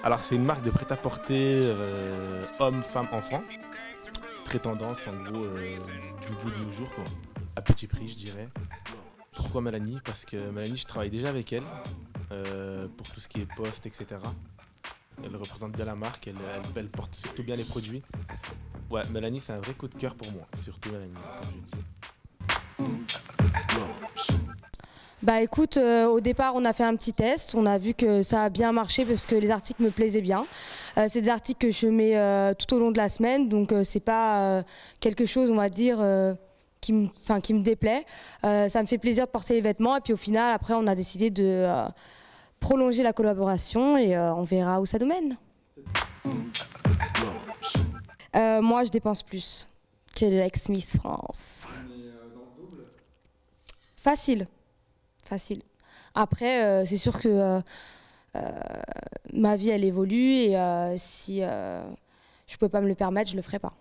Alors c'est une marque de prêt-à-porter hommes, femmes, enfants. Très tendance en gros du goût de nos jours quoi. À petit prix je dirais. Pourquoi Mélanie? Parce que Mélanie je travaille déjà avec elle pour tout ce qui est poste etc. Elle représente bien la marque, elle porte surtout bien les produits. Ouais, Mélanie c'est un vrai coup de cœur pour moi, surtout Mélanie comme je dis. Bah écoute, au départ on a fait un petit test, on a vu que ça a bien marché parce que les articles me plaisaient bien. C'est des articles que je mets tout au long de la semaine, donc c'est pas quelque chose on va dire qui me déplaît. Ça me fait plaisir de porter les vêtements et puis au final après on a décidé de prolonger la collaboration et on verra où ça nous mène. Moi je dépense plus que l'ex-Miss France. Facile. Facile. Après, c'est sûr que ma vie, elle évolue et si je peux pas me le permettre, je le ferai pas.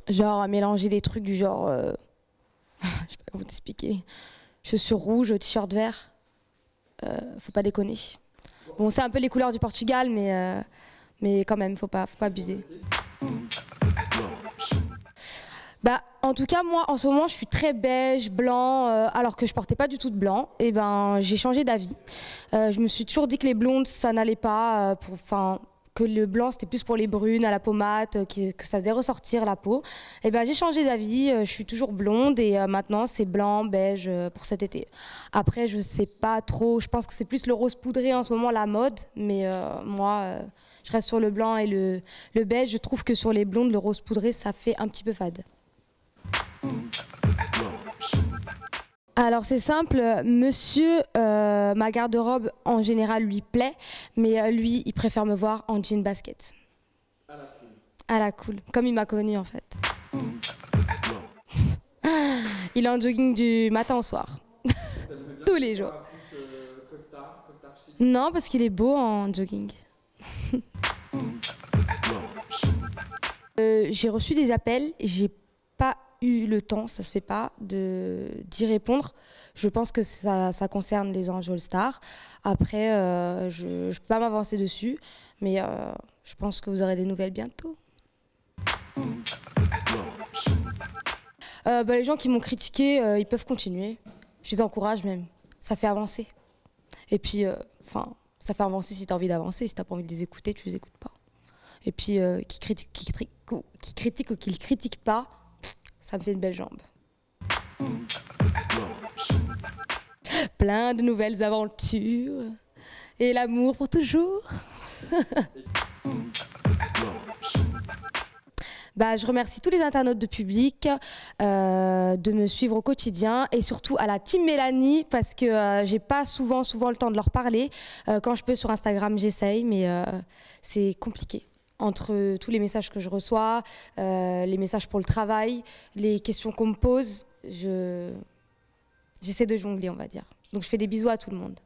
Genre, mélanger des trucs du genre... je sais pas comment t'expliquer. Chaussures rouges, t-shirt vert. Faut pas déconner. Bon, c'est un peu les couleurs du Portugal, mais quand même, faut pas abuser. Bah, en tout cas, moi, en ce moment, je suis très beige, blanc, alors que je portais pas du tout de blanc. Et ben, j'ai changé d'avis. Je me suis toujours dit que les blondes, ça n'allait pas, que le blanc, c'était plus pour les brunes, à la pommade, que ça faisait ressortir la peau. Et ben, j'ai changé d'avis. Je suis toujours blonde et maintenant, c'est blanc, beige pour cet été. Après, je sais pas trop. Je pense que c'est plus le rose poudré en ce moment, la mode. Mais moi, je reste sur le blanc et le beige. Je trouve que sur les blondes, le rose poudré, ça fait un petit peu fade. Alors c'est simple, monsieur, ma garde-robe en général lui plaît, mais lui il préfère me voir en jean basket. À la cool. À la cool, comme il m'a connue en fait. Il est en jogging du matin au soir, tous les jours. Non, parce qu'il est beau en jogging. J'ai reçu des appels, j'ai pas eu le temps, ça se fait pas, d'y répondre. Je pense que ça concerne les anges All-Star. Après, je peux pas m'avancer dessus, mais je pense que vous aurez des nouvelles bientôt. Les gens qui m'ont critiqué, ils peuvent continuer. Je les encourage même. Ça fait avancer. Et puis, ça fait avancer si tu as envie d'avancer. Si tu n'as pas envie de les écouter, tu les écoutes pas. Et puis, qui critique ou qui ne critique pas, ça me fait une belle jambe. Plein de nouvelles aventures. Et l'amour pour toujours. Je remercie tous les internautes de Public de me suivre au quotidien et surtout à la team Mélanie parce que j'ai pas souvent le temps de leur parler. Quand je peux sur Instagram, j'essaye, mais c'est compliqué. Entre tous les messages que je reçois, les messages pour le travail, les questions qu'on me pose, j'essaie de jongler, on va dire. Donc je fais des bisous à tout le monde.